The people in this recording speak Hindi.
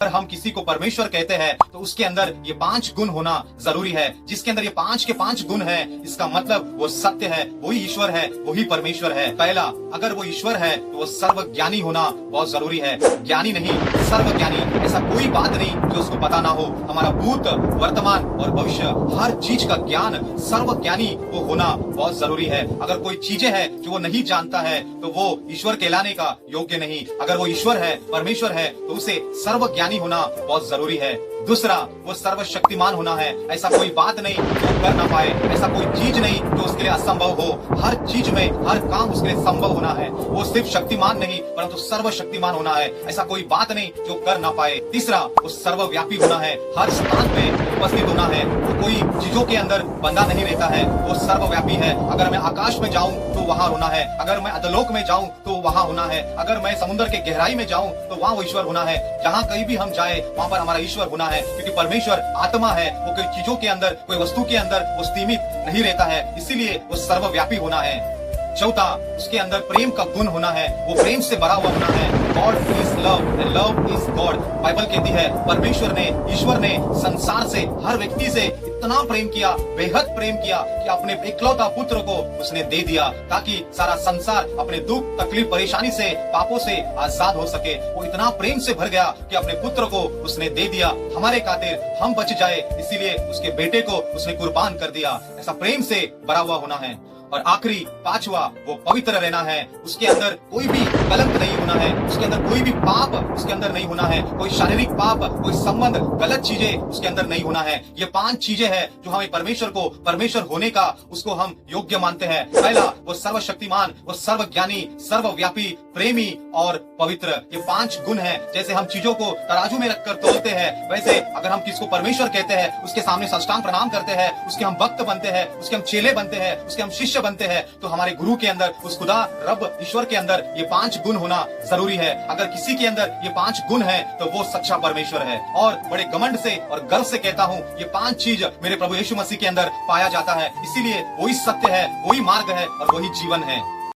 अगर हम किसी को परमेश्वर कहते हैं तो उसके अंदर ये 5 गुण होना जरूरी है। जिसके अंदर ये 5 के 5 गुण है, इसका मतलब वो सत्य है, वही ईश्वर है, वही परमेश्वर है। पहला, अगर वो ईश्वर है तो वो सर्वज्ञानी होना बहुत जरूरी है। ज्ञानी नहीं, सर्वज्ञानी। ऐसा कोई बात नहीं जो उसको पता ना हो। हमारा भूत, वर्तमान और भविष्य, हर चीज का ज्ञान सर्वज्ञानी वो होना बहुत जरूरी है। अगर कोई चीजें हैं जो वो नहीं जानता है तो वो ईश्वर कहलाने का योग्य नहीं। अगर वो ईश्वर है, परमेश्वर है, तो उसे सर्वज्ञानी होना बहुत जरूरी है। दूसरा, वो सर्वशक्तिमान होना है। ऐसा कोई बात नहीं जो कर ना पाए, ऐसा कोई चीज नहीं जो उसके लिए असंभव हो। हर चीज में, हर काम उसके लिए संभव होना है। वो सिर्फ शक्तिमान नहीं परंतु सर्वशक्तिमान होना है। ऐसा कोई बात नहीं जो कर ना पाए। तीसरा, वो सर्वव्यापी होना है, हर स्थान में उपस्थित होना है। वो कोई चीजों के अंदर बंधा नहीं रहता है, वो सर्वव्यापी है। अगर मैं आकाश में जाऊं तो वहाँ होना है, अगर मैं अधोलोक में जाऊं तो वहाँ होना है, अगर मैं समुद्र के गहराई में जाऊं तो वहाँ वो ईश्वर होना है। जहाँ कहीं भी हम जाए वहाँ पर हमारा ईश्वर होना है, क्योंकि परमेश्वर आत्मा है। वो कोई चीजों के अंदर, कोई वस्तु के अंदर वो सीमित नहीं रहता है, इसीलिए वो सर्वव्यापी होना है। चौथा, उसके अंदर प्रेम का गुण होना है, वो प्रेम से भरा हुआ होना है। God is love and love is God. Bible कहती है परमेश्वर ने, ईश्वर ने संसार से, हर व्यक्ति से इतना प्रेम किया, बेहद प्रेम किया कि अपने इकलौता पुत्र को उसने दे दिया, ताकि सारा संसार अपने दुख, तकलीफ, परेशानी से, पापों से आजाद हो सके। वो इतना प्रेम से भर गया कि अपने पुत्र को उसने दे दिया हमारे खातिर, हम बच जाए, इसीलिए उसके बेटे को उसने कुर्बान कर दिया। ऐसा प्रेम से भरा हुआ होना है। और आखिरी, पांचवा, वो पवित्र रहना है। उसके अंदर कोई भी कलंक नहीं होना है, उसके अंदर कोई भी पाप उसके अंदर नहीं होना है, कोई शारीरिक पाप, कोई संबंध, गलत चीजें उसके अंदर नहीं होना है। ये 5 चीजें हैं जो हमें परमेश्वर को, परमेश्वर होने का, उसको हम योग्य मानते हैं। पहला, वो सर्वशक्तिमान, वो सर्वज्ञानी, सर्वव्यापी, प्रेमी और पवित्र। ये 5 गुण हैं। जैसे हम चीजों को तराजू में रखकर तोलते हैं, वैसे अगर हम किसको परमेश्वर कहते हैं, उसके सामने साष्टांग प्रणाम करते हैं, उसके हम भक्त बनते हैं, उसके हम चेले बनते हैं, उसके हम शिष्य बनते हैं, तो हमारे गुरु के अंदर, उस खुदा रब ईश्वर के अंदर ये 5 गुण होना जरूरी है। अगर किसी के अंदर ये 5 गुण है तो वो सच्चा परमेश्वर है। और बड़े घमंड से और गर्व से कहता हूँ, ये 5 चीज मेरे प्रभु यीशु मसीह के अंदर पाया जाता है। इसीलिए वही सत्य है, वही मार्ग है और वही जीवन है।